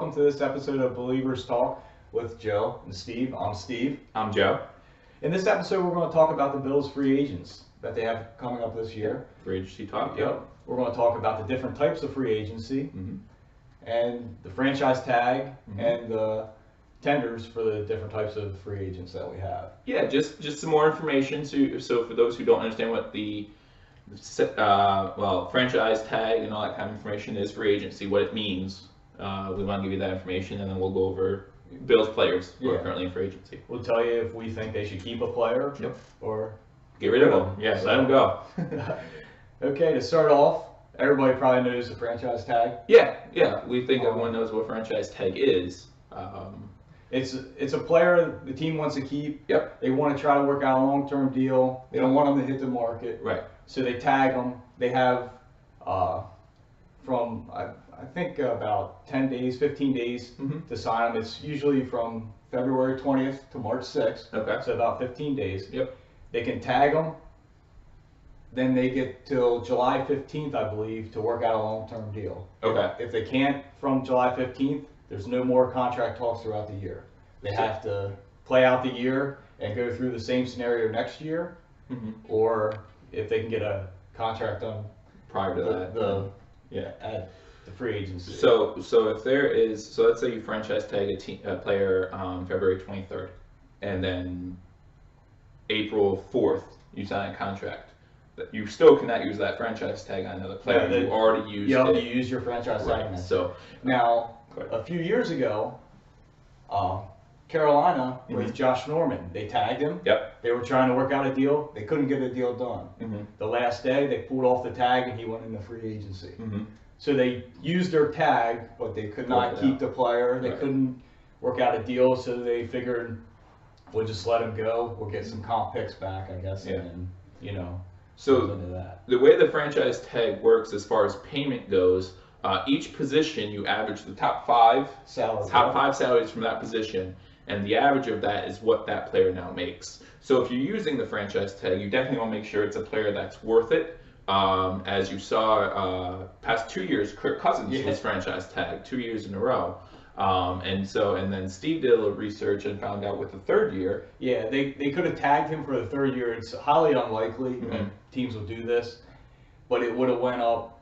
welcome to this episode of Believers Talk with Joe and Steve. I'm Steve. I'm Joe. In this episode, we're going to talk about the Bills' free agents that they have coming up this year. Free agency talk. Yep. We're going to talk about the different types of free agency and the franchise tag and the tenders for the different types of free agents that we have. Yeah, just some more information. So for those who don't understand what the franchise tag and all that kind of information is, free agency, what it means, we want to give you that information, and then we'll go over Bills players who are currently in free agency. We'll tell you if we think they should keep a player or get rid of them. Yeah, let them go. Okay, to start off, everybody probably knows the franchise tag. Yeah. We think everyone knows what franchise tag is. It's a player the team wants to keep. Yep. They want to try to work out a long-term deal. They don't want them to hit the market. Right. So they tag them. They have from I think about 10 days, 15 days to sign them. It's usually from February 20th to March 6th. Okay. So about 15 days. Yep. They can tag them. Then they get till July 15th, I believe, to work out a long-term deal. Okay. If they can't from July 15th, there's no more contract talks throughout the year. They have to play out the year and go through the same scenario next year, or if they can get a contract done prior to at the free agency. So if there is, so let's say you franchise tag a player February 23rd, and then April 4th you sign a contract. You still cannot use that franchise tag on another player. Yeah, you already used you it. You use your franchise tag. Right. So now, a few years ago, Carolina with Josh Norman, they tagged him. Yep. They were trying to work out a deal. They couldn't get a deal done. The last day, they pulled off the tag and he went into free agency. So they used their tag, but they could not keep the player. They couldn't work out a deal, so they figured we'll just let him go. We'll get some comp picks back, I guess, and So the way the franchise tag works as far as payment goes, each position you average the top five salaries from that position, and the average of that is what that player now makes. So if you're using the franchise tag, you definitely want to make sure it's a player that's worth it. As you saw, past 2 years, Kirk Cousins was franchise tagged 2 years in a row. And then Steve did a little research and found out with the third year. Yeah, they could have tagged him for the third year. It's highly unlikely that teams will do this, but it would have went up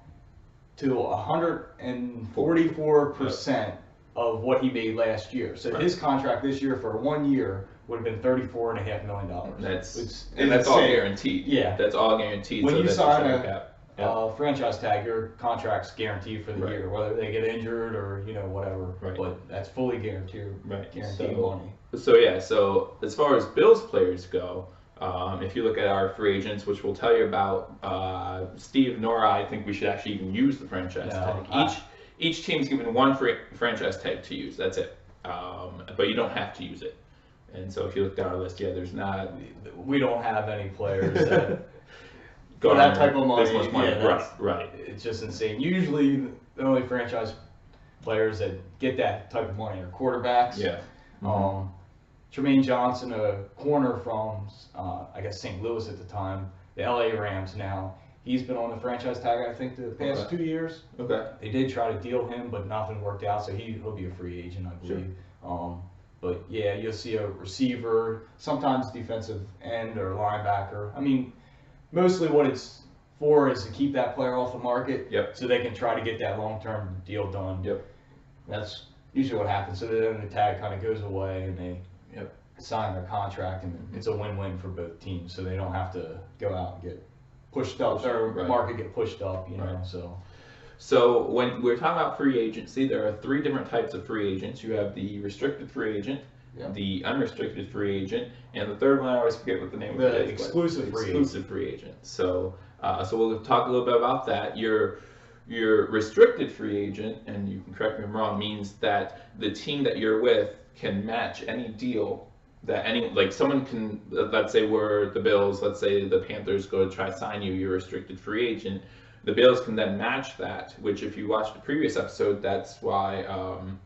to 144% of what he made last year. So his contract this year for 1 year would have been $34.5 million. That's all guaranteed. Yeah, that's all guaranteed. When you sign a franchise tag, your contract's guaranteed for the year, whether they get injured or whatever. But that's fully guaranteed. Guaranteed money. So as far as Bills players go, if you look at our free agents, which we'll tell you about, Steve nor I think we should actually even use the franchise tag. Each team's given one franchise tag to use. That's it. But you don't have to use it. And so if you look down our list, there's not. We don't have any players that for that type of money. This much money. Right. It's just insane. Usually, the only franchise players that get that type of money are quarterbacks. Yeah. Tremaine Johnson, a corner from I guess St. Louis at the time, the LA Rams now. He's been on the franchise tag, I think, the past 2 years. Okay. They did try to deal him, but nothing worked out, so he'll be a free agent, I believe. Sure. But yeah, you'll see a receiver, sometimes defensive end or linebacker. I mean, mostly what it's for is to keep that player off the market, so they can try to get that long-term deal done. That's usually what happens. So then the tag kind of goes away, and they sign their contract, and it's a win-win for both teams. So they don't have to go out and get pushed up. Their market get pushed up, So when we're talking about free agency, there are 3 different types of free agents. You have the restricted free agent, the unrestricted free agent, and the third one I always forget what the name of it is. Exclusive free agent. So we'll talk a little bit about that. Your restricted free agent, and you can correct me if I'm wrong, means that the team that you're with can match any deal that someone can, let's say we're the Bills, let's say the Panthers go to try to sign you, you're a restricted free agent. The Bills can then match that, which if you watched the previous episode, that's why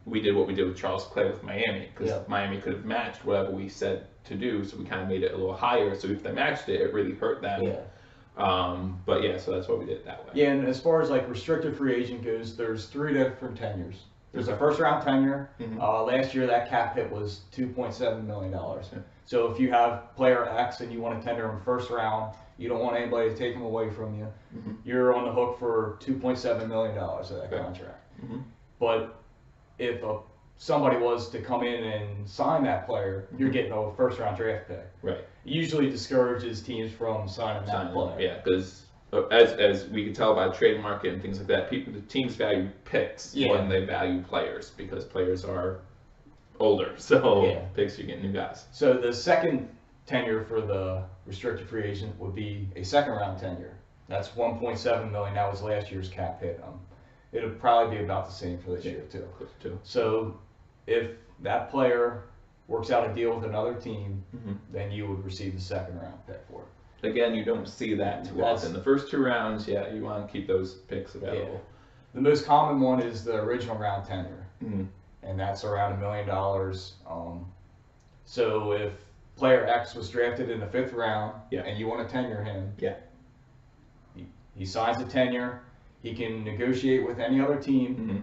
we did what we did with Charles Clay with Miami, because Miami could have matched whatever we said to do, so we kind of made it a little higher. So if they matched it, it really hurt them. So that's why we did it that way. Yeah, and as far as restricted free agent goes, there's 3 different tenures. There's a first round tenure. Mhm. Last year that cap hit was $2.7 million. Yeah. So if you have player X and you want to tender him first round, you don't want anybody to take him away from you. Mhm. You're on the hook for $2.7 million of that Okay. contract. Mhm. But if somebody was to come in and sign that player, you're getting a first round draft pick. Right. It usually discourages teams from signing that player. Yeah, because as we can tell by the trade market and things like that, the teams value picks when they value players because players are older. So picks, you get new guys. So the second tenure for the restricted free agent would be a second round tenure. That's 1.7 million. That was last year's cap hit. It'll probably be about the same for this year too. So if that player works out a deal with another team, then you would receive the second round pick for it. Again, you don't see that too often. The first 2 rounds, you want to keep those picks available. The most common one is the original round tenure, Mm-hmm. and that's around $1 million. So if player X was drafted in the 5th round, and you want to tenure him, he signs a tenure. He can negotiate with any other team. Mm-hmm.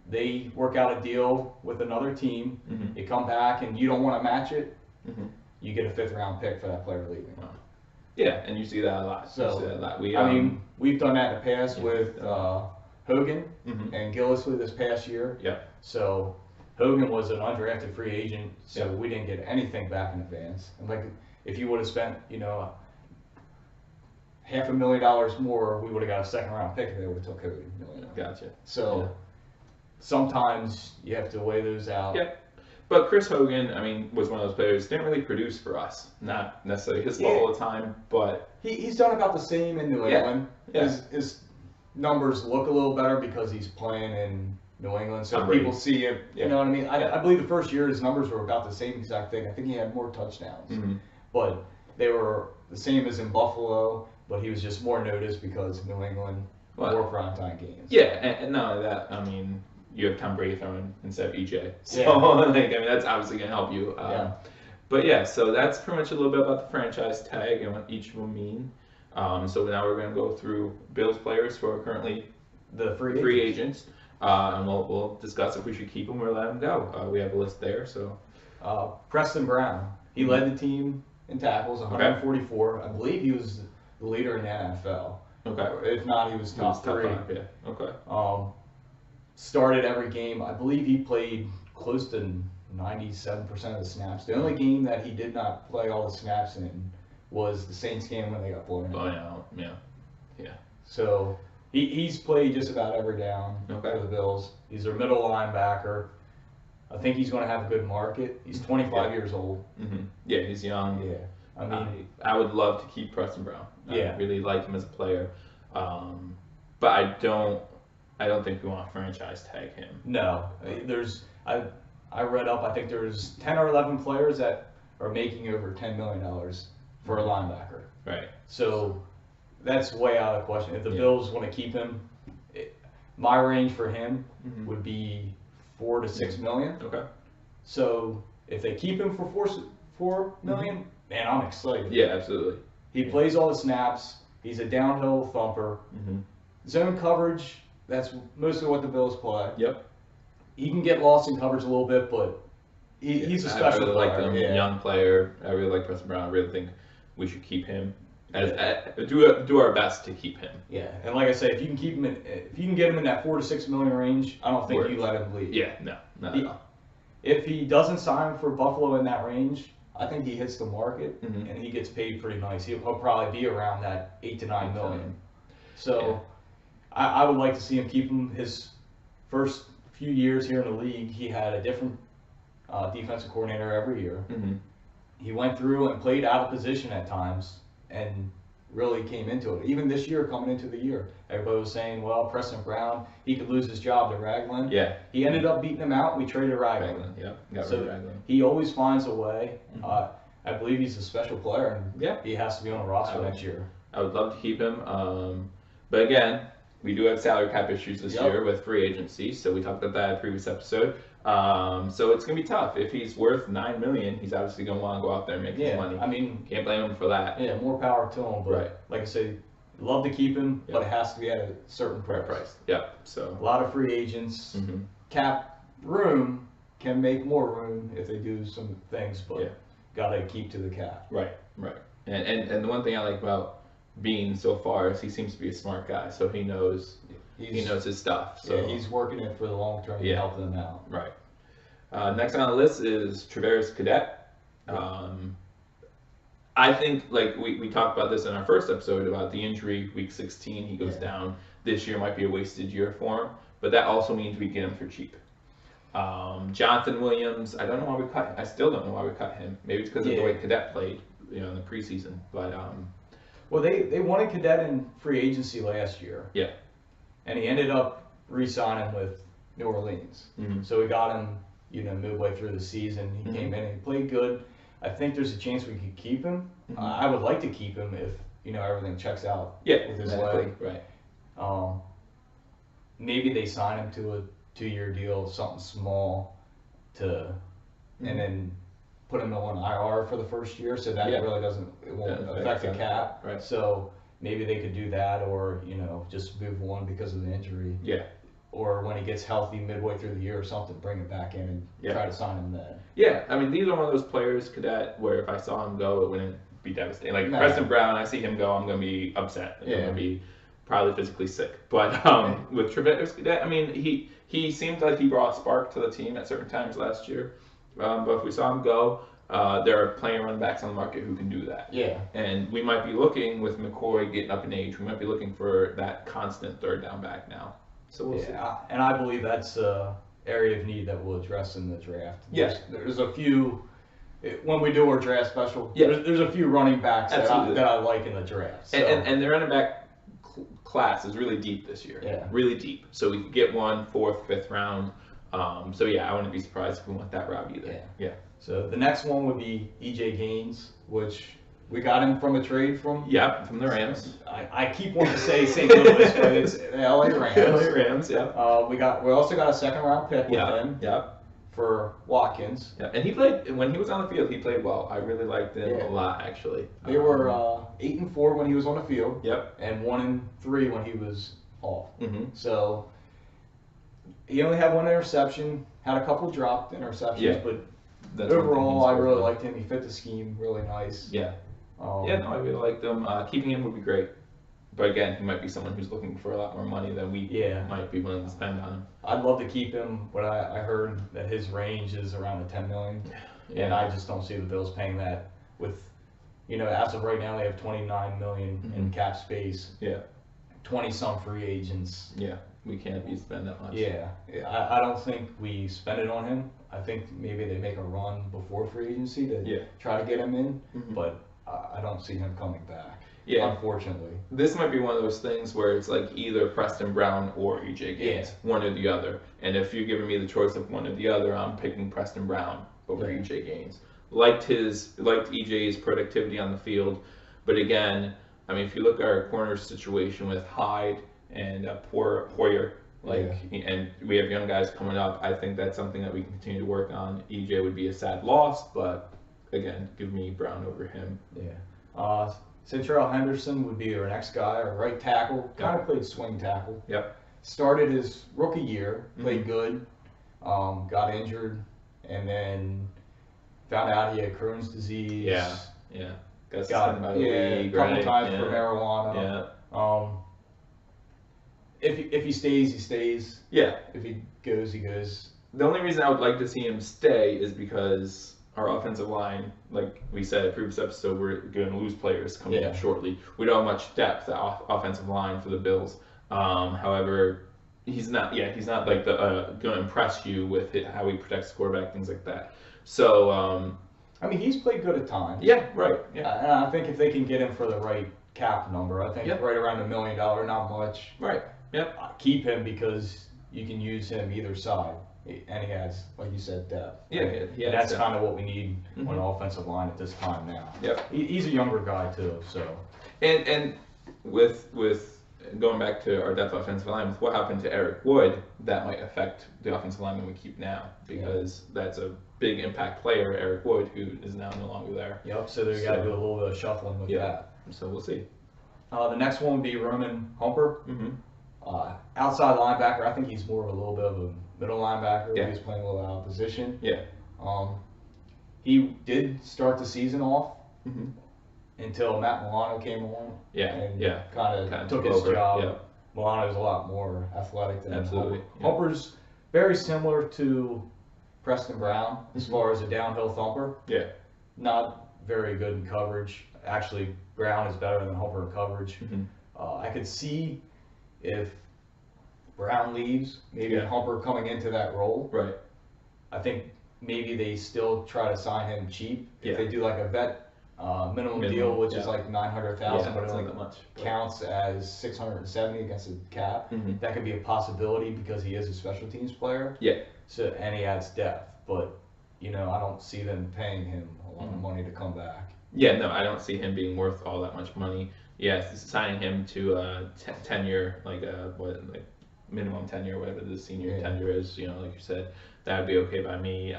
They work out a deal with another team. Mm-hmm. You come back and you don't want to match it. Mm-hmm. You get a 5th round pick for that player leaving. Wow. Yeah, and you see that a lot. So we've done that in the past with Hogan and Gillisley this past year. Yeah. So Hogan was an undrafted free agent, so we didn't get anything back in advance. And like, if you would have spent, $500,000 more, we would have got a second round pick if they would have took Hogan. Gotcha. So sometimes you have to weigh those out. Yeah. But Chris Hogan, was one of those players, didn't really produce for us. Not necessarily his fault all the time, but he's done about the same in New England. His numbers look a little better because he's playing in New England, so people see him. You know what I mean? I believe the first year his numbers were about the same exact thing. I think he had more touchdowns, but they were the same as in Buffalo. But he was just more noticed because New England more primetime games. Yeah, and not only that, you have Tom Brady throwing instead of EJ. So, that's obviously going to help you. But so that's pretty much a little bit about the franchise tag and what each of them mean. So now we're going to go through Bills players who are currently the free agents. And we'll discuss if we should keep them or let them go. We have a list there. So Preston Brown, he led the team in tackles, 144. I believe he was the leader in the NFL. Okay. If not, he was top 3. Top 5, yeah. Okay. Started every game. I believe he played close to 97% of the snaps. The only game that he did not play all the snaps in was the Saints game when they got blown out. Yeah. So he's played just about every down for the Bills. He's their middle linebacker. I think he's going to have a good market. He's 25 years old. Mm-hmm. Yeah, he's young. Yeah. I would love to keep Preston Brown. I really like him as a player. But I don't think we want to franchise tag him. No. I read up, I think there's 10 or 11 players that are making over $10 million for a linebacker. Right. So that's way out of the question. If the Bills want to keep him, my range for him would be $4 to $6 million. Okay. So if they keep him for $4 million, man, I'm excited. Yeah, absolutely. He plays all the snaps. He's a downhill thumper. Zone coverage, that's mostly what the Bills play. Yep. He can get lost in coverage a little bit, but he's a special player. I really like him, young player. I really like Preston Brown. I really think we should keep him. Do our best to keep him. Yeah, and like I say, if you can keep him if you can get him in that $4 to $6 million range, I don't think you let him leave. Yeah, no, not at all. If he doesn't sign for Buffalo in that range, I think he hits the market and he gets paid pretty nice. He'll probably be around that $8 to $9 million. So I would like to see him keep him. His first few years here in the league, he had a different defensive coordinator every year. He went through and played out of position at times and really came into it. Even this year, coming into the year, everybody was saying, well, Preston Brown, he could lose his job to Ragland. Yeah. He ended up beating him out. We traded Ragland. Yeah, got rid of Ragland. He always finds a way. I believe he's a special player, and he has to be on the roster next year. I would love to keep him. But again, we do have salary cap issues this year with free agency, so we talked about that in a previous episode. So it's going to be tough. If he's worth $9 million, he's obviously going to want to go out there and make his money. I mean, can't blame him for that. Yeah, more power to him. But like I say, love to keep him, but it has to be at a certain price. Yep. So a lot of free agents. Cap room can make more room if they do some things, but Yeah. gotta keep to the cap. Right, right. And the one thing I like about Bean so far is he seems to be a smart guy, so he knows his stuff. So yeah, he's working it for the long term to help them out. Right. Next on the list is Traveris Cadet. I think, like we talked about this in our first episode about the injury, week 16, he goes down. This year might be a wasted year for him, but that also means we get him for cheap. Jonathan Williams, I don't know why we cut him. I still don't know why we cut him. Maybe it's because of the way Cadet played, in the preseason. But well, they wanted Cadet in free agency last year. Yeah. And he ended up re-signing with New Orleans. Mm-hmm. So we got him, midway through the season. He came in and he played good. I think there's a chance we could keep him. I would like to keep him if everything checks out with his leg. Right. Maybe they sign him to a 2-year deal, something small, and then put him on IR for the first year, so that really won't affect the cap. Right. So maybe they could do that, or just move on because of the injury. Yeah. Or when he gets healthy midway through the year or something, bring him back in and try to sign him then. Yeah, I mean, these are one of those players, Cadet, where if I saw him go, it wouldn't be devastating. Like Preston Brown, I see him go, I'm going to be upset. I'm going to be probably physically sick. But with Traveris Cadet, I mean, he seemed like he brought a spark to the team at certain times last year. But if we saw him go, there are plenty of running backs on the market who can do that. Yeah. And we might be looking, with McCoy getting up in age, we might be looking for that constant third down back now. So we'll see. And I believe that's an area of need that we'll address in the draft. Yeah. There's a few, when we do our draft special, there's a few running backs that I like in the draft. So. And the running back class is really deep this year. Yeah. Really deep. So we could get 1, 4th, 5th round. So yeah, I wouldn't be surprised if we went that route either. Yeah. So the next one would be E.J. Gaines, which we got him from a trade from. Yeah, from the Rams. I keep wanting to say St. Louis, but it's LA Rams. LA Rams, yeah. We also got a 2nd round pick with him. Yeah. For Watkins. Yeah, and he played, when he was on the field, he played well. I really liked him a lot, actually. They were 8-4 when he was on the field. Yep. And 1-3 when he was off. Mm-hmm. So he only had 1 interception, had a couple dropped interceptions, but overall I really liked him. He fit the scheme really nice. Yeah. I really liked him. Keeping him would be great. But again, he might be someone who's looking for a lot more money than we might be willing to spend on him. I'd love to keep him, but I heard that his range is around the $10 million, and I just don't see the Bills paying that. With, as of right now, they have $29 million in cap space. Yeah. 20-some free agents. Yeah, we can't be spending that much. Yeah, I don't think we spend it on him. I think maybe they make a run before free agency to try to get him in, but I don't see him coming back. Yeah, unfortunately. This might be one of those things where it's like either Preston Brown or E.J. Gaines, one or the other. And if you're giving me the choice of one or the other, I'm picking Preston Brown over E.J. Gaines. Liked E.J.'s productivity on the field, but again, I mean, if you look at our corner situation with Hyde and Poyer, and we have young guys coming up, I think that's something that we can continue to work on. E.J. would be a sad loss, but again, give me Brown over him. Yeah. Centrell Henderson would be our next guy, our right tackle. Kind of played swing tackle. Yep. Started his rookie year, played good, got injured, and then found out he had Crohn's disease. Yeah. Got a couple times for marijuana. If he stays, he stays. Yeah. If he goes, he goes. The only reason I would like to see him stay is because our offensive line, like we said in the previous episode, we're going to lose players coming up shortly. We don't have much depth at offensive line for the Bills. However, he's not like going to impress you with how he protects the quarterback, things like that. So, I mean, he's played good at times. Yeah, right. Yeah. And I think if they can get him for the right cap number, I think right around $1 million, not much. Right. Yep. Keep him because you can use him either side. And he has, like you said, depth. Yeah, and that's kind of what we need on the offensive line at this time now. Yep. He's a younger guy too, so. And with going back to our depth offensive line, with what happened to Eric Wood, that might affect the offensive lineman we keep now, because that's a big impact player, Eric Wood, who is now no longer there. Yep. So they got to do a little bit of shuffling with that. So we'll see. The next one would be Roman Humper. Outside linebacker. I think he's more of a little bit of a middle linebacker. Yeah. He was playing a little out of position. Yeah. He did start the season off Mm-hmm. until Matt Milano came along. Yeah. And Yeah. kind of took his over. job. Yeah. Milano's a lot more athletic than Absolutely. Humper. Yeah. Humper's very similar to Preston Brown as Mm-hmm. far as a downhill thumper. Yeah. Not very good in coverage. Actually, Brown is better than Humper in coverage. Mm-hmm. I could see if Brown leaves, maybe Yeah. Humper coming into that role. Right. I think maybe they still try to sign him cheap. Yeah. If they do like a vet minimum deal, which is like 900,000, but it that's only not that much. counts as 670 against the cap. Mm-hmm. That could be a possibility because he is a special teams player. Yeah. So and he adds depth, but I don't see them paying him a lot of money to come back. Yeah, no, I don't see him being worth all that much money. Yes, signing him to a tenure, like minimum tenure, whatever the senior tenure is, like you said, that would be okay by me.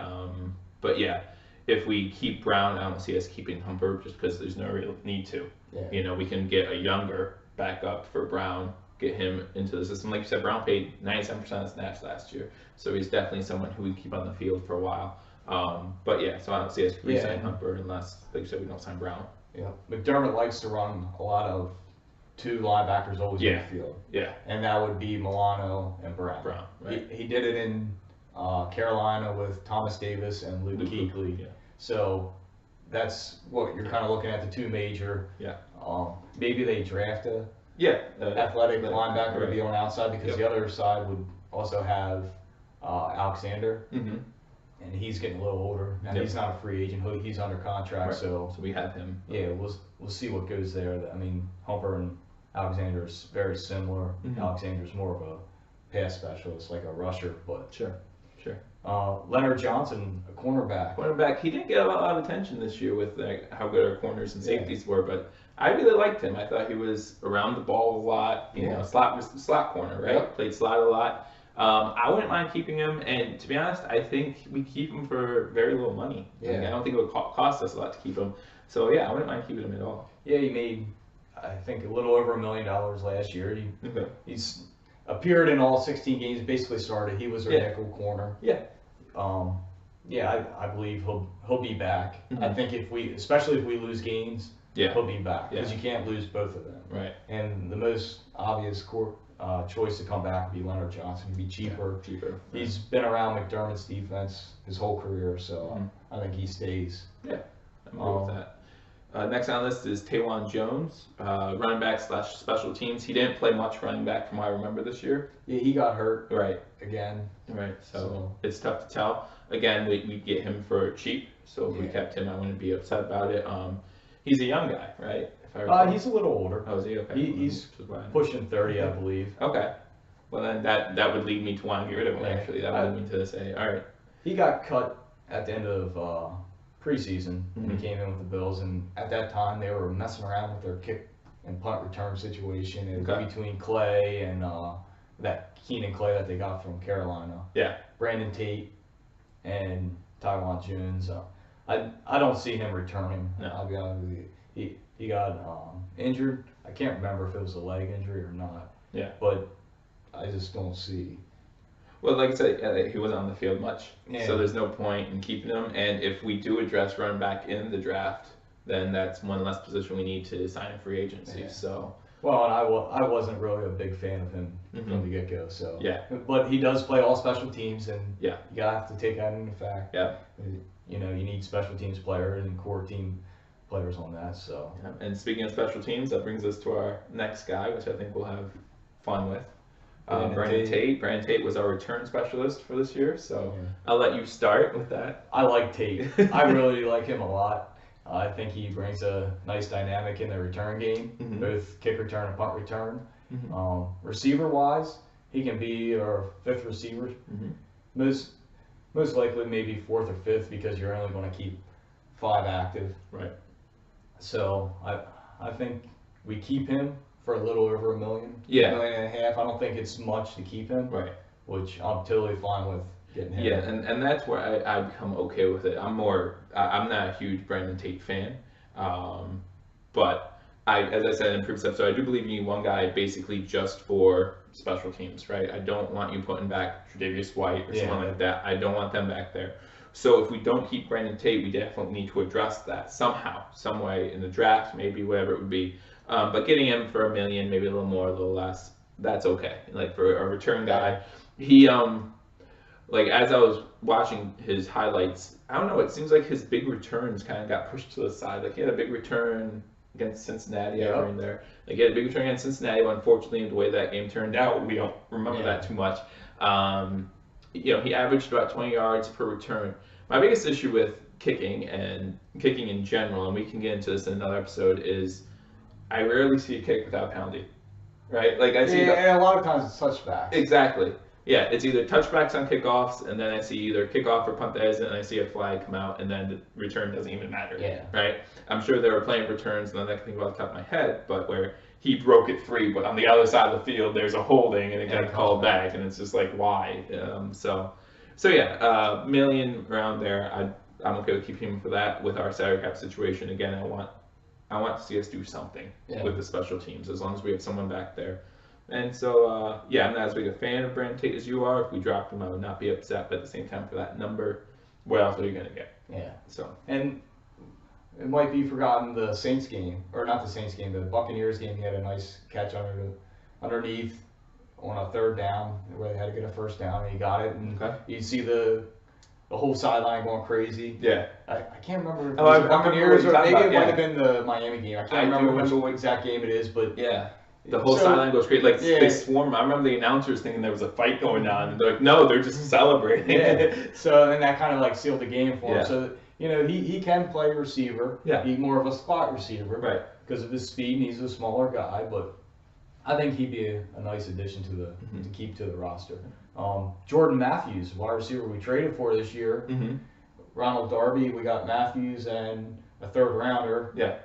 But yeah, if we keep Brown, I don't see us keeping Humper just because there's no real need to. Yeah. We can get a younger backup for Brown, get him into the system. Like you said, Brown paid 97% of snaps last year, so he's definitely someone who we keep on the field for a while. But yeah, so I don't see us re-signing Humper unless, like you said, we don't sign Brown. Yeah, McDermott likes to run a lot of two linebackers always in the field. Yeah. And that would be Milano and Brown. Right. He did it in Carolina with Thomas Davis and Luke Kuechly. Yeah. So that's what you're kind of looking at, the two major. Yeah. Maybe they draft a athletic linebacker to be on the outside because the other side would also have Alexander. Mm-hmm. And he's getting a little older. Now he's not a free agent. He's under contract, so we have him. Yeah, we'll see what goes there. I mean, Humper and Alexander are very similar. Mm-hmm. Alexander's more of a pass specialist, like a rusher, but Sure. Leonard Johnson, a cornerback. Cornerback, he didn't get a lot of attention this year with how good our corners and safeties were, but I really liked him. I thought he was around the ball a lot. You know, slot corner, right? Yep. Played slot a lot. I wouldn't mind keeping him, and to be honest, I think we keep him for very little money. Yeah. Like, I don't think it would cost us a lot to keep him. So yeah, I wouldn't mind keeping him at all. Yeah, he made, I think, a little over $1 million last year. Okay. He's appeared in all 16 games, basically started. He was our nickel corner. Yeah. I believe he'll be back. Mm-hmm. I think especially if we lose games, he'll be back because you can't lose both of them. Right. And the most obvious choice to come back would be Leonard Johnson. He'd be cheaper. Yeah, cheaper. He's been around McDermott's defense his whole career, so I think he stays. Yeah, I'm good with that. Next on the list is Taylon Jones, running back / special teams. He didn't play much running back from what I remember this year. Yeah, he got hurt. Right. Again. Right. So it's tough to tell. Again, we get him for cheap, so if we kept him, I wouldn't be upset about it. He's a young guy, right? He's a little older. Oh, is he? Okay. He's pushing 30, I believe. Okay. Well, then that would lead me to want to get rid of him, actually. That would lead me to say, all right. He got cut at the end of preseason when he came in with the Bills, and at that time they were messing around with their kick and punt return situation between Clay and that Keenan Clay that they got from Carolina. Yeah. Brandon Tate and Tywan Jones. I don't see him returning. No. I'll be honest with you. He got injured. I can't remember if it was a leg injury or not. Yeah. But I just don't see. Well, like I said, he wasn't on the field much, Yeah. so there's no point in keeping him. And if we do address running back in the draft, then that's one less position we need to sign in free agency. Yeah. So. Well, and I wasn't really a big fan of him from the get-go. So. Yeah. But he does play all special teams, and you gotta have to take that into fact. Yeah. You need special teams players and core team players on that. So. Yeah. And speaking of special teams, that brings us to our next guy, which I think we'll have fun with. Brandon Tate. Brandon Tate was our return specialist for this year, so I'll let you start with that. I like Tate. I really like him a lot. I think he brings a nice dynamic in the return game, both kick return and punt return. Receiver-wise, he can be our fifth receiver. Most likely maybe fourth or fifth because you're only going to keep 5 active. Right. So I think we keep him for a little over $1 million, $1.5 million. I don't think it's much to keep him. Right. Which I'm totally fine with getting him. Yeah, and that's where I become okay with it. I'm not a huge Brandon Tate fan, but as I said in the previous episode, I do believe you need one guy basically just for special teams, right? I don't want you putting back Tre'Davious White or someone like that. I don't want them back there. So if we don't keep Brandon Tate, we definitely need to address that somehow, some way in the draft, maybe whatever it would be. But getting him for $1 million, maybe a little more, a little less, that's okay. Like for a return guy, he like as I was watching his highlights, I don't know, it seems like his big returns kind of got pushed to the side. Like he had a big return against Cincinnati over in there. Like he had a big return against Cincinnati, but unfortunately the way that game turned out, we don't remember that too much. You know, he averaged about 20 yards per return. My biggest issue with kicking and kicking in general, and we can get into this in another episode, is I rarely see a kick without penalty. Right? Like I see and a lot of times it's touchbacks. Exactly. Yeah, it's either touchbacks on kickoffs, and then I see either kickoff or punt that isn't, and I see a flag come out, and then the return doesn't even matter. Yeah. Right? I'm sure there were plenty of returns, and I can think about the top of my head, but where he broke it free, but on the other side of the field, there's a holding, and it got called back, and it's just like, why? So yeah, $1 million around there. I'm okay with keeping him for that. With our salary cap situation, again, I want to see us do something with the special teams, as long as we have someone back there. And so, yeah, I'm not as big a fan of Brandon Tate as you are. If we dropped him, I would not be upset. But at the same time, for that number, what else are you going to get? Yeah. So. And it might be forgotten the Saints game, or not the Saints game, the Buccaneers game. He had a nice catch underneath on a third down where they had to get a first down, and he got it. And you see the whole sideline going crazy. Yeah. I can't remember if it was the Buccaneers or maybe it might have been the Miami game. I can't remember which exact game it is, but yeah. The whole sideline goes crazy. Like, they swarm. I remember the announcers thinking there was a fight going on. And they're like, no, they're just celebrating. So then that kind of like sealed the game for him. Yeah. So, you know, he can play receiver. Yeah. He's more of a spot receiver. Right. Because of his speed, and he's a smaller guy. But I think he'd be a nice addition to keep to the roster. Jordan Matthews, wide receiver we traded for this year. Ronald Darby, we got Matthews and a third rounder. Yeah.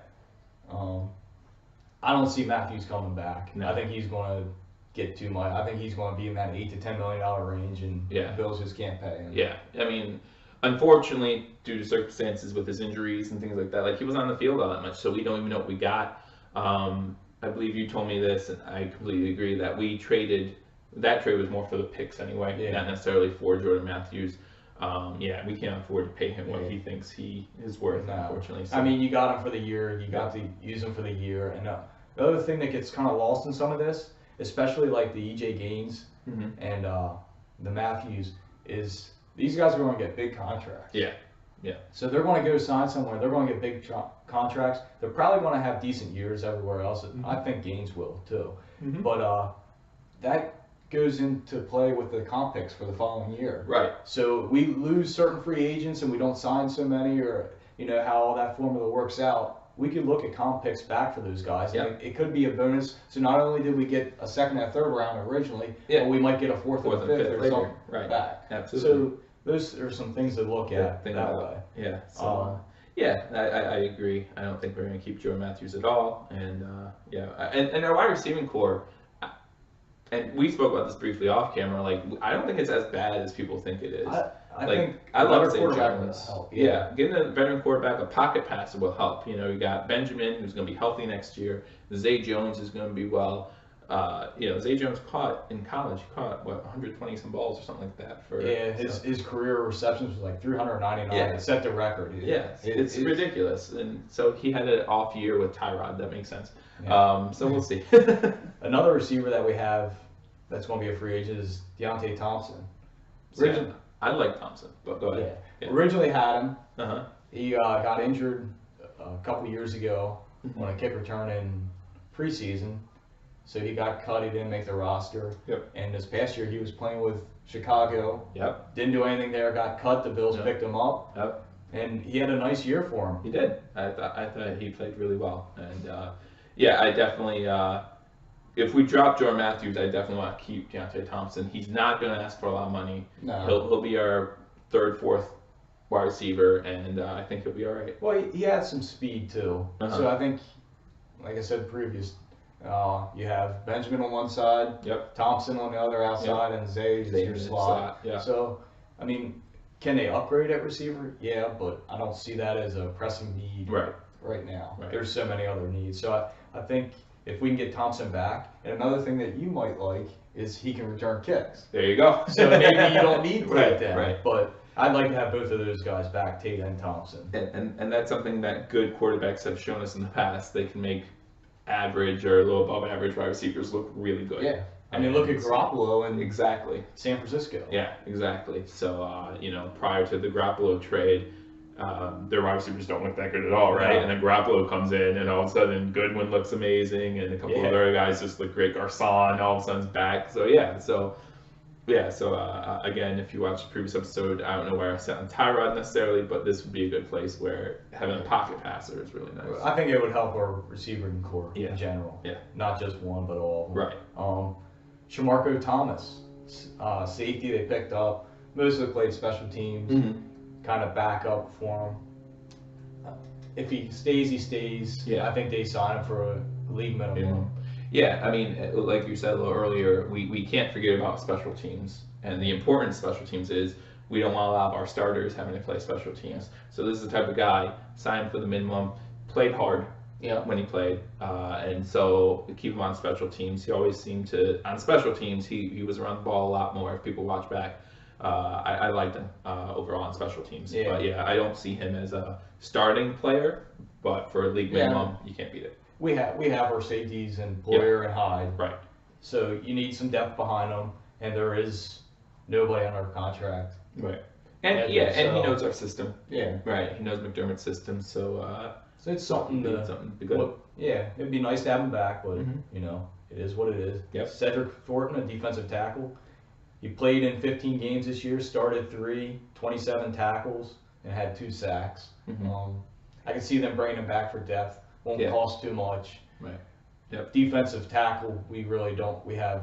I don't see Matthews coming back. No. I think he's going to get too much. I think he's going to be in that $8 to $10 million range, and Bills just can't pay him. Yeah, I mean, unfortunately, due to circumstances with his injuries and things like that, like he wasn't on the field all that much, so we don't even know what we got. I believe you told me this, and I completely agree that that trade was more for the picks anyway, not necessarily for Jordan Matthews. Yeah, we can't afford to pay him what he thinks he is worth, unfortunately. So. I mean, you got him for the year. You got to use him for the year. And the other thing that gets kind of lost in some of this, especially like the EJ Gaines and the Matthews, is these guys are going to get big contracts. Yeah, yeah. So they're going to go sign somewhere. They're going to get big contracts. They're probably going to have decent years everywhere else. I think Gaines will too. But that goes into play with the comp picks for the following year. Right. So we lose certain free agents and we don't sign so many, or you know how all that formula works out. We could look at comp picks back for those guys. Yeah. It could be a bonus. So not only did we get a second and a third round originally, but we might get a fourth and fifth or something back. Absolutely. So those are some things to look at that way. Yeah. So, I agree. I don't think we're going to keep Jordan Matthews at all. And and our wide receiving core. And we spoke about this briefly off camera. Like, I don't think it's as bad as people think it is. I think I love Zay quarterback Jones. will help. Yeah, getting a veteran quarterback, a pocket passer will help. You know, you got Benjamin, who's going to be healthy next year. Zay Jones is going to be well. You know, Zay Jones in college, he caught 120 some balls or something like that. His career receptions was like 399. It set the record. It's ridiculous. And so he had an off year with Tyrod. That makes sense. So we'll see. Another receiver that we have that's going to be a free agent is Deontay Thompson. I like Thompson, but go ahead. Yeah. Originally had him. He got injured a couple years ago on a kick return in preseason. So he got cut. He didn't make the roster. And this past year he was playing with Chicago. Didn't do anything there. Got cut. The Bills picked him up. And he had a nice year for him. He did. I thought he played really well. And I definitely. If we drop Jordan Matthews, I definitely want to keep Deontay Thompson. He's not going to ask for a lot of money. No. He'll be our third, fourth wide receiver, and I think he'll be all right. Well, he has some speed too. So I think, like I said previous, you have Benjamin on one side, Thompson on the other outside, and Zay is your slot. So, I mean, can they upgrade at receiver? Yeah, but I don't see that as a pressing need right now. Right. There's so many other needs. So I think if we can get Thompson back, and another thing that you might like is he can return kicks. There you go. So maybe you don't need Tate Right, then. right. But I'd like to have both of those guys back, Tate and Thompson. And that's something that good quarterbacks have shown us in the past. They can make average or a little above average wide receivers look really good. Yeah. I mean, look at Garoppolo in Exactly. San Francisco. Yeah, exactly. So, prior to the Garoppolo trade, their wide receivers don't look that good at all, right? No. And then Garoppolo comes in, and all of a sudden Goodwin looks amazing, and a couple of other guys just look great. Garcon all of a sudden's back. So, again, if you watch the previous episode, I don't know where I sat on Tyrod necessarily, but this would be a good place where having a pocket passer is really nice. I think it would help our receiving core Yeah. in general. Yeah. Not just one, but all of them. Right. Shamarko Thomas, safety they picked up. Mostly played special teams. Mm-hmm. Kind of back up for him. If he stays, he stays. Yeah. I think they sign him for a league minimum. Yeah, I mean, like you said a little earlier, we can't forget about special teams. And the importance of special teams is we don't want a lot of our starters having to play special teams. So this is the type of guy, signed for the minimum, played hard when he played. And so keep him on special teams. He always seemed to, on special teams, he was around the ball a lot more. If people watch back, I liked him overall on special teams. Yeah. But I don't see him as a starting player, but for a league minimum, you can't beat it. We have our safeties in Boyer and Hyde. Right. So you need some depth behind them, and there is nobody under contract. Right. And And and he so- knows our system. Yeah. Right. He knows McDermott's system, so So it's something to be good. Well, yeah, it'd be nice to have him back, but Mhm. it is what it is. Yep. Cedric Thornton, a defensive tackle. He played in 15 games this year, started 3, 27 tackles, and had 2 sacks. Mhm. I can see them bringing him back for depth. Won't Yeah. cost too much. Right. Yep. Defensive tackle, we really don't. We have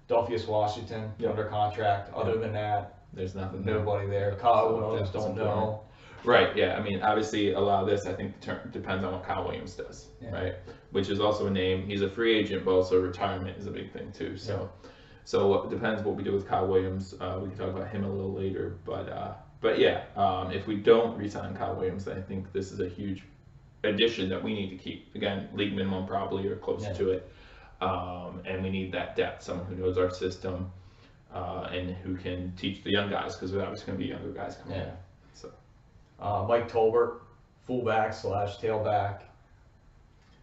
Dolpheus Washington Yep. under contract. Other than that, There's nothing. nobody there. Kyle So Williams, depth is don't important. know. Right. Yeah. I mean, obviously, a lot of this I think depends on what Kyle Williams does. Yeah. Right. Which is also a name. He's a free agent, but also retirement is a big thing too. So, it depends what we do with Kyle Williams. We can talk about him a little later, but if we don't re-sign Kyle Williams, then I think this is a huge addition that we need to keep. Again, league minimum probably or close to it. And we need that depth, someone who knows our system and who can teach the young guys, because there's obviously going to be younger guys coming in. So Mike Tolbert, fullback / tailback.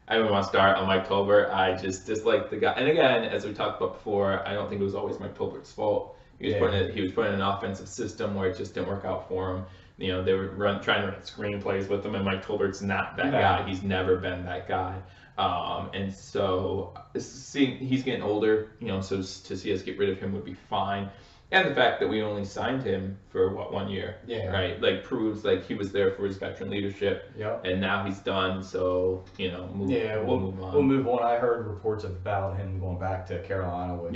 I don't want to start on Mike Tolbert. I just dislike the guy. And again, as we talked about before, I don't think it was always Mike Tolbert's fault. He was put in an offensive system where it just didn't work out for him. They were trying to run screenplays with him, and Mike Tolbert's not that guy. He's never been that guy. And so seeing he's getting older, so to see us get rid of him would be fine. And the fact that we only signed him for 1 year, right? Like proves like he was there for his veteran leadership. And now he's done. So we'll move on. We'll move on. I heard reports about him going back to Carolina, which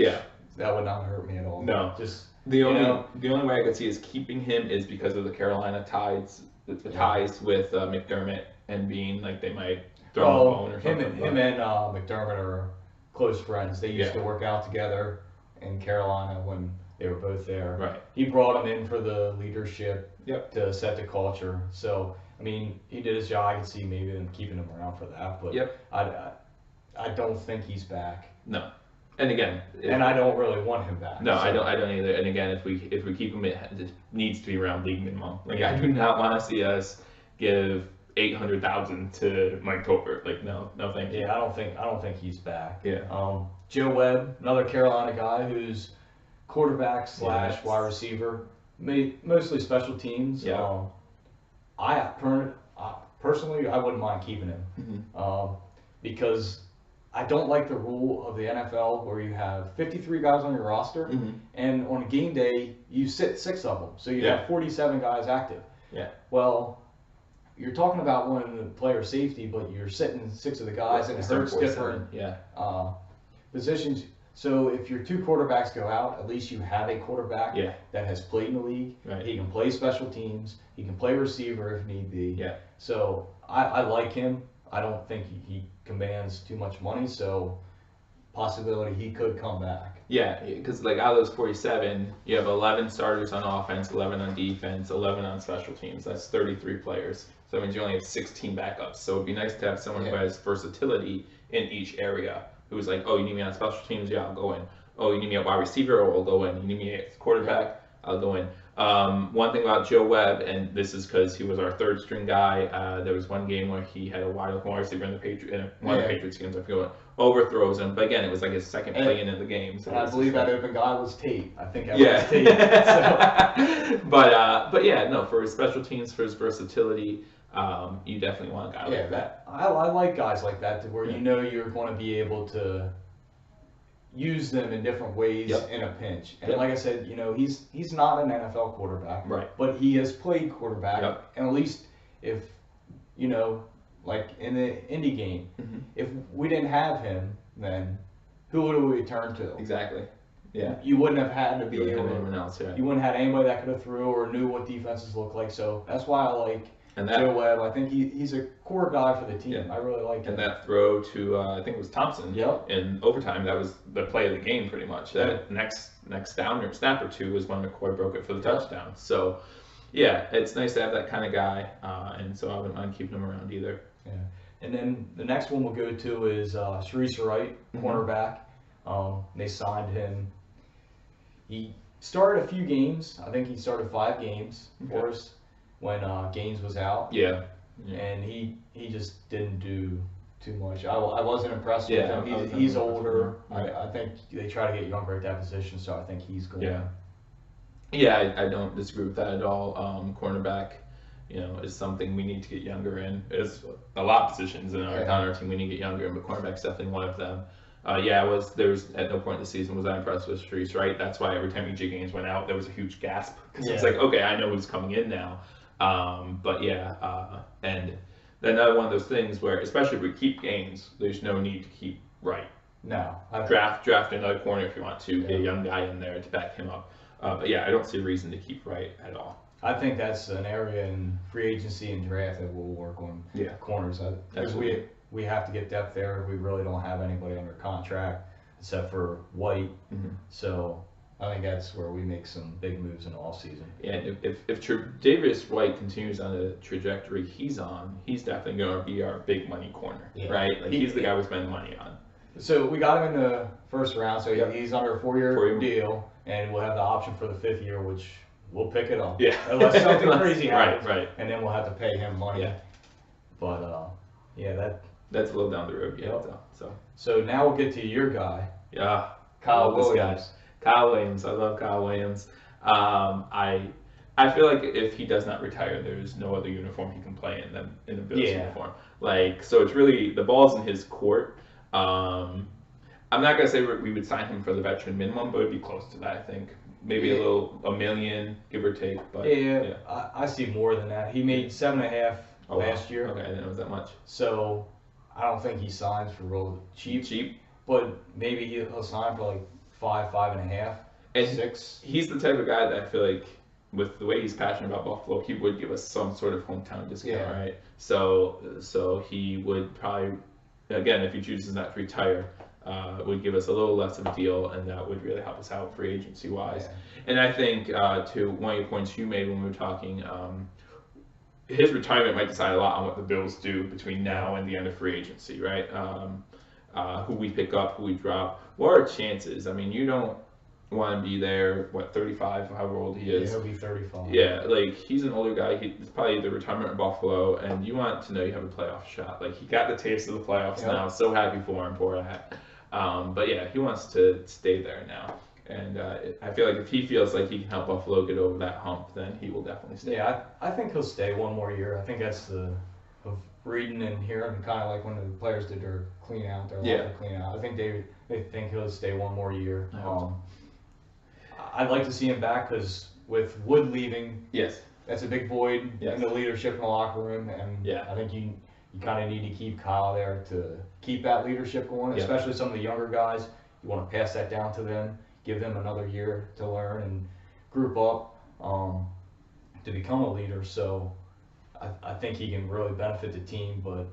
that would not hurt me at all. No, just the only way I could see is keeping him is because of the Carolina ties with McDermott and being like they might throw him a bone or something. Him and McDermott are close friends. They used to work out together in Carolina when they were both there. Right. He brought him in for the leadership to set the culture. So I mean, he did his job. I can see maybe them keeping him around for that, but I don't think he's back. No. And again, I don't really want him back. No, so. I don't either. And again, if we keep him, it needs to be around league minimum. Like I do not want to see us give $800,000 to Mike Tolbert. Like no, thank you. Yeah, I don't think he's back. Yeah. Joe Webb, another Carolina guy who's quarterback / wide receiver, mostly special teams. Yeah. Personally, I wouldn't mind keeping him because I don't like the rule of the NFL where you have 53 guys on your roster, and on a game day you sit 6 of them, so you have 47 guys active. Yeah. Well, you're talking about one the player safety, but you're sitting 6 of the guys, and it hurts different positions. So if your 2 quarterbacks go out, at least you have a quarterback that has played in the league. Right. He can play special teams. He can play receiver if need be. Yeah. So I like him. I don't think he commands too much money. So possibility he could come back. Yeah, because like out of those 47, you have 11 starters on offense, 11 on defense, 11 on special teams. That's 33 players. So that means you only have 16 backups. So it'd be nice to have someone who has versatility in each area. Who's like, oh, you need me on special teams? Yeah, I'll go in. Oh, you need me at wide receiver? Oh, I'll go in. You need me at quarterback? I'll go in. One thing about Joe Webb, and this is because he was our third string guy. There was one game where he had a wide open wide receiver in one of the Patriots games. I forget what. Overthrows him, but again, it was like his second play into the game. So and I believe that open guy was Tate. I think that was Tate. So. But yeah, no, for his special teams, for his versatility, you definitely want a guy like that. I like guys like that, to where you know you're going to be able to use them in different ways in a pinch. And like I said, you know, he's not an NFL quarterback, right? But he has played quarterback, and at least if you know. Like in the indie game, if we didn't have him, then who would we turn to? Exactly. Yeah. You wouldn't have had to be able to. Anyone else, You wouldn't have had anybody that could have threw or knew what defenses look like. So that's why I like Joe Webb. I think he's a core guy for the team. I really like him. And that throw to I think it was Thompson. In overtime, that was the play of the game pretty much. That next down or snap or two was when McCoy broke it for the touchdown. So. Yeah, it's nice to have that kind of guy, and so I wouldn't mind keeping him around either. Yeah, and then the next one we'll go to is Sharice Wright, cornerback. They signed him. He started a few games. I think he started 5 games for us when Gaines was out. Yeah. And he just didn't do too much. I wasn't impressed with him. He's older. I think they try to get younger at that position, so I think he's going. Yeah, I don't disagree with that at all. Cornerback, you know, is something we need to get younger in. There's a lot of positions in our team we need to get younger in, but cornerback's definitely one of them. There was at no point in the season was I impressed with Sharice, right? That's why every time EJ Gaines went out, there was a huge gasp because it's like, okay, I know who's coming in now. And then another one of those things where, especially if we keep Gaines, there's no need to keep Wright. No. Draft another corner if you want to, get a young guy in there to back him up. But yeah, I don't see a reason to keep Wright at all. I think that's an area in free agency and draft that we'll work on corners. Because we have to get depth there. We really don't have anybody under contract except for White. So I think that's where we make some big moves in the offseason. Yeah, if Davis White continues on the trajectory he's on, he's definitely going to be our big money corner, right? Like he's the guy we spend money on. So we got him in the first round. So he's under a 4-year deal. And we'll have the option for the 5th year, which we'll pick it up. Yeah. Unless something crazy happens. Right. And then we'll have to pay him money. Yeah. But, that's a little down the road yet, So now we'll get to your guy. Yeah. Kyle Williams. Kyle Williams. I love Kyle Williams. I feel like if he does not retire, there's no other uniform he can play in the Bills uniform. Like, so it's really, the ball's in his court. I'm not going to say we would sign him for the veteran minimum, but it'd be close to that, I think. Maybe $1 million, give or take. But I see more than that. He made 7.5 last year. Okay, I didn't know it was that much. So I don't think he signs for real cheap. But maybe he'll sign for like 5.5, and 6. He's the type of guy that I feel like, with the way he's passionate about Buffalo, he would give us some sort of hometown discount, right? So he would probably, again, if he chooses not to retire, would give us a little less of a deal, and that would really help us out free agency wise. And I think to one of your points you made when we were talking, his retirement might decide a lot on what the Bills do between now and the end of free agency, right? Who we pick up, who we drop. What are our chances? I mean, you don't want to be there, 35, however old he is. Yeah, he'll be 35. Yeah, like, he's an older guy. He's probably the retirement in Buffalo, and you want to know you have a playoff shot. Like, he got the taste of the playoffs now. So happy for him, poor that. But yeah, he wants to stay there now. And I feel like if he feels like he can help Buffalo get over that hump, then he will definitely stay. Yeah, I think he'll stay one more year. I think that's of reading and hearing, kind of like when the players did their clean out, clean out. I think they think he'll stay one more year. I'd like to see him back because with Wood leaving, that's a big void in the leadership in the locker room, and I think you kind of need to keep Kyle there to keep that leadership going, especially some of the younger guys. You want to pass that down to them, give them another year to learn and group up to become a leader. So I think he can really benefit the team, but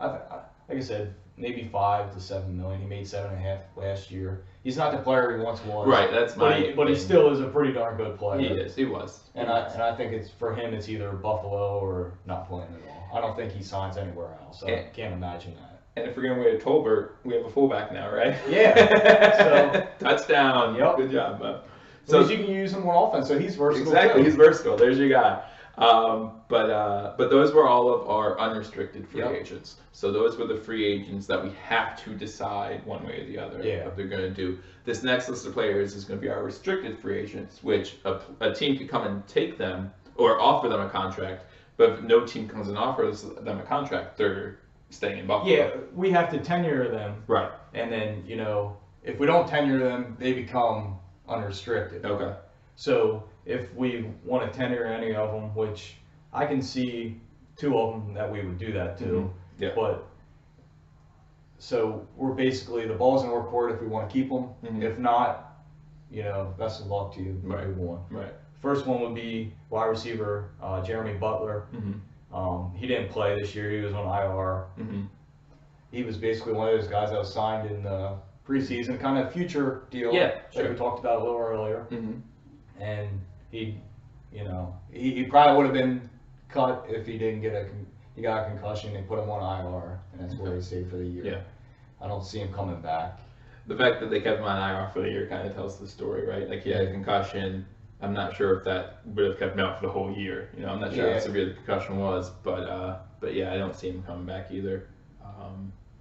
like I said, maybe 5 to 7 million. He made 7.5 last year. He's not the player he once was. Right, that's my. But he still is a pretty darn good player. He is. He was. And I think it's for him. It's either Buffalo or not playing at all. I don't think he signs anywhere else. I can't imagine that. And if we're gonna wait a Tolbert, we have a fullback now, right? Yeah. So touchdown. Yep. Good job, Bob. So you can use him on offense. So he's versatile. Exactly. Too. He's versatile. There's your guy. But those were all of our unrestricted free agents. So those were the free agents that we have to decide one way or the other what they're going to do. This next list of players is going to be our restricted free agents, which a team could come and take them or offer them a contract. But if no team comes and offers them a contract, they're staying in Buffalo. Yeah, we have to tenure them. Right. And then, if we don't tenure them, they become unrestricted. Okay. So if we want to tenure any of them, which I can see 2 of them that we would do that to. Mm-hmm. Yeah. But so we're basically the ball's in our court if we want to keep them. Mm-hmm. If not, best of luck to you. Right. Move on. Right. First one would be wide receiver Jeremy Butler. Mm-hmm. He didn't play this year. He was on IR. Mm-hmm. He was basically one of those guys that was signed in the preseason, kind of future deal. Yeah, like we talked about a little earlier. Mm-hmm. And he probably would have been cut if he didn't he got a concussion. They put him on IR, and that's where he stayed for the year. Yeah. I don't see him coming back. The fact that they kept him on IR for the year kind of tells the story, right? Like he had a concussion. I'm not sure if that would have kept him out for the whole year. I'm not sure how severe the concussion was, but yeah, I don't see him coming back either.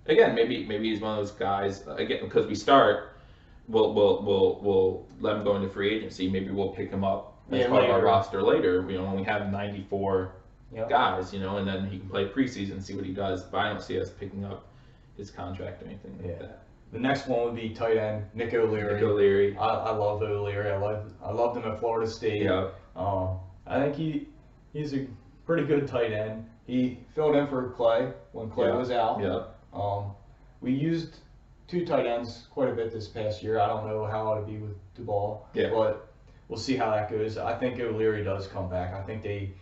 Again, maybe he's one of those guys. Again, because we start, we'll let him go into free agency. Maybe we'll pick him up as part of our roster later. When we have 94 guys, and then he can play preseason and see what he does. But I don't see us picking up his contract or anything like that. The next one would be tight end Nick O'Leary. I love O'Leary. I loved him at Florida State. Yeah. I think he's a pretty good tight end. He filled in for Clay when Clay was out. Yeah. We used 2 tight ends quite a bit this past year. I don't know how it'll be with Duvall. Yeah. But we'll see how that goes. I think O'Leary does come back. I think they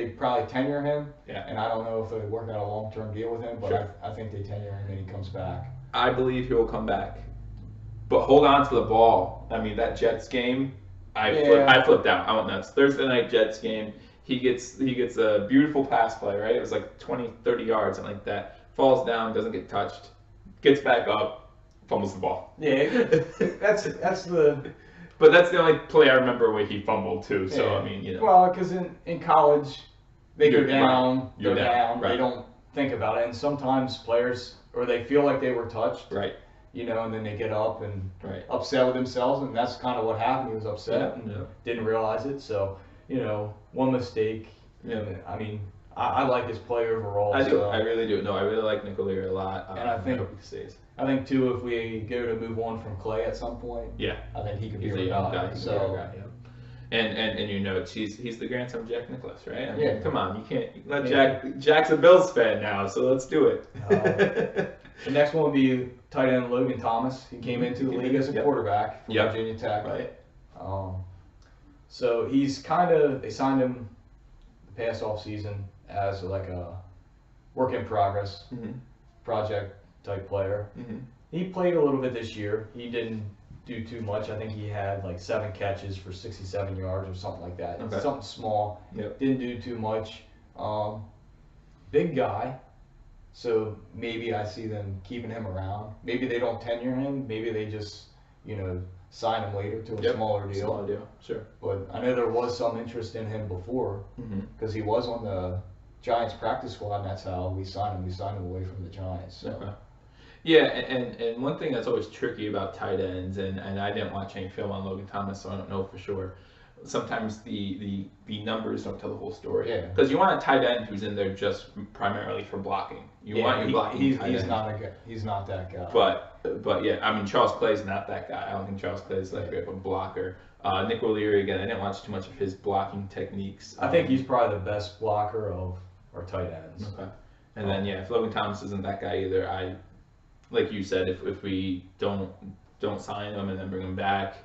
probably tenure him. Yeah. And I don't know if they work out a long-term deal with him, but I think they tenure him and he comes back. I believe he will come back. But hold on to the ball. I mean, that Jets game, I flipped out. I went nuts. Thursday night Jets game, he gets a beautiful pass play, right? It was like 20, 30 yards, something like that. Falls down, doesn't get touched, gets back up, fumbles the ball. Yeah, that's the. But that's the only play I remember where he fumbled too. So I mean, Well, because in college, they go down, You're down. Right. They don't think about it, and sometimes players they feel like they were touched. Right. And then they get up and upset with themselves, and that's kind of what happened. He was upset and didn't realize it. So, one mistake. Yeah. I mean, I like his play overall. I do. I really do. No, I really like Nick O'Leary a lot. And I think hope he stays. I think too, if we go to move on from Clay at some point, I think he could be a young guy. So. And your notes, he's the grandson of Jack Nicklaus, right? I mean, come on, you can't let Jack's a Bills fan now, so let's do it. The next one would be tight end Logan Thomas. He came into the league as a quarterback from Virginia Tech. Right. So he's they signed him the past off season as like a work in progress project type player. Mm-hmm. He played a little bit this year. He didn't do too much. I think he had like 7 catches for 67 yards or something like that. Okay. Something small. Yep. Didn't do too much. Big guy. So maybe I see them keeping him around. Maybe they don't tenure him. Maybe they just, sign him later to a smaller deal. Smaller deal, sure. But I know there was some interest in him before because he was on the Giants practice squad, and that's how we signed him. We signed him away from the Giants. So. Okay. Yeah, and one thing that's always tricky about tight ends, and I didn't watch any film on Logan Thomas, so I don't know for sure. Sometimes the numbers don't tell the whole story. Yeah. Because you want a tight end who's in there just primarily for blocking. You want your blocking tight end. He's not that guy. But yeah, I mean, Charles Clay's not that guy. I don't think Charles Clay's that great of a blocker. Nick O'Leary, again, I didn't watch too much of his blocking techniques. I think he's probably the best blocker of our tight ends. Okay. And then, if Logan Thomas isn't that guy either, like you said, if we don't sign him and then bring him back,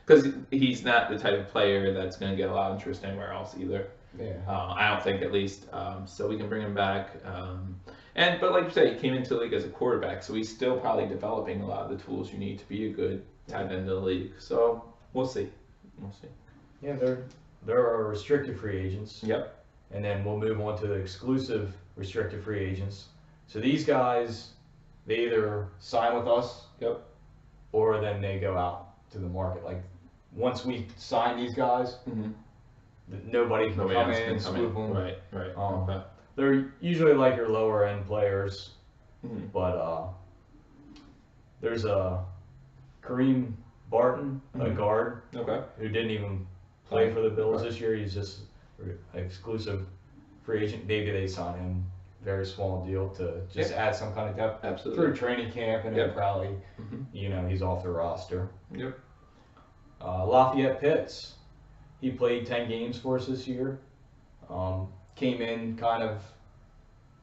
because he's not the type of player that's going to get a lot of interest anywhere else either. Yeah. I don't think, at least. So we can bring him back. But like you said, he came into the league as a quarterback, so he's still probably developing a lot of the tools you need to be a good tight end in the league. So we'll see. We'll see. Yeah, there are restricted free agents. Yep. And then we'll move on to the exclusive restricted free agents. So these guys, they either sign with us, Yep. or then they go out to the market. Like once we sign these guys, Mm-hmm. nobody can Nobody come else in can and come swoop in. them. Right. Right. Okay. They're usually like your lower end players, Mm-hmm. but there's a Kareem Barton, a Mhm. guard, Okay. who didn't even play for the Bills this year. He's just an exclusive free agent. Maybe they sign him, very small deal to just add some kind of depth Absolutely. through training camp, and then probably, Mm-hmm. he's off the roster. Yep. Lafayette Pitts, he played 10 games for us this year. Came in kind of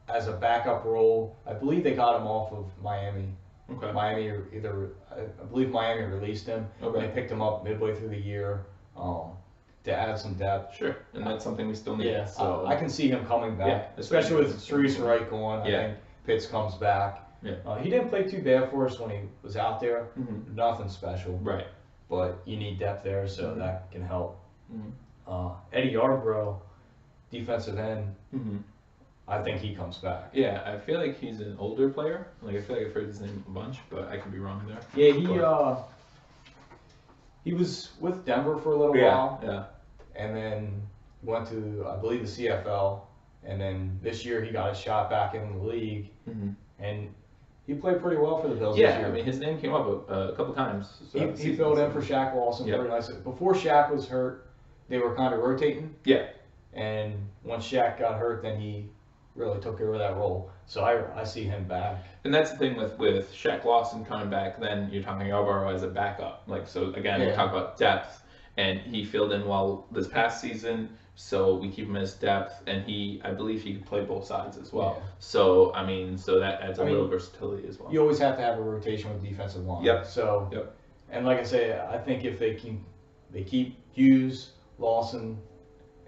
as a backup role. I believe they got him off of Miami. Okay. I believe Miami released him. Okay. They picked him up midway through the year to add some depth. Sure. And that's something we still need. Yeah, So I can see him coming back, Yeah, especially with Cerise Wright gone. I Yeah. think Pitts comes back. Yeah. He didn't play too bad for us when he was out there. Mhm. Nothing special, Right. but you need depth there, so Mhm. that can help. Mhm. Eddie Yarbrough, defensive end, Mhm. I think he comes back. Yeah, I feel like he's an older player. Like I feel like I've heard his name a bunch, but I could be wrong there. Yeah, he was with Denver for a little while, Yeah. and then went to, I believe, the CFL, and then this year he got a shot back in the league, Mm-hmm. and he played pretty well for the Bills this Yeah, year. I mean his name came up a couple times. He filled in for Shaq Lawson Yep. pretty nice. Before Shaq was hurt, they were kind of rotating. Yeah. And once Shaq got hurt, then he really took over that role. So I see him back. And that's the thing with Shaq Lawson coming back. Then you're talking Yarbrough as a backup. Like so again, we talk about depth, and he filled in well this past season. So we keep him as depth, and I believe he can play both sides as well. Yeah. So I mean, so that adds a little versatility as well. You always have to have a rotation with defensive line. Yep. So, Yep. And like I say, I think if they keep Hughes, Lawson,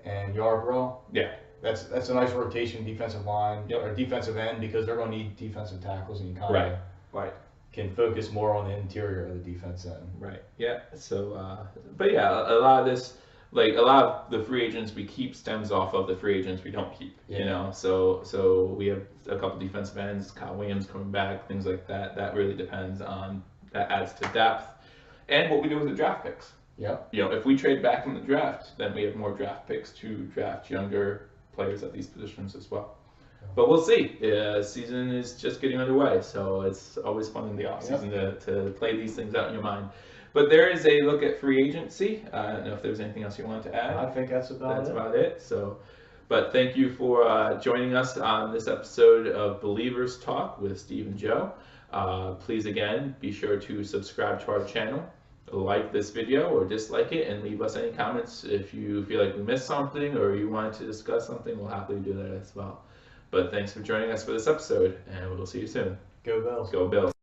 and Yarbrough, Yeah. that's a nice rotation defensive line Yep. or defensive end, because they're going to need defensive tackles, and you kind of Right. can focus more on the interior of the defense end. Right. Yeah. So, but yeah, a lot of this, like a lot of the free agents we keep stems off of the free agents we don't keep. Yeah. You know, so we have a couple defensive ends, Kyle Williams coming back, things like that. That really depends on, that adds to depth, and what we do with the draft picks. Yeah. You know, if we trade back in the draft, then we have more draft picks to draft younger players at these positions as well. But we'll see. Season is just getting underway, so it's always fun in the off season to play these things out in your mind. But there is a look at free agency. I don't know if there's anything else you wanted to add. I think that's about it. So, but thank you for joining us on this episode of Believers Talk with Steve and Joe. Please again be sure to subscribe to our channel, like this video or dislike it, and leave us any comments if you feel like we missed something or you wanted to discuss something. We'll happily do that as well. But thanks for joining us for this episode, and we'll see you soon. Go Bills. Go Bills.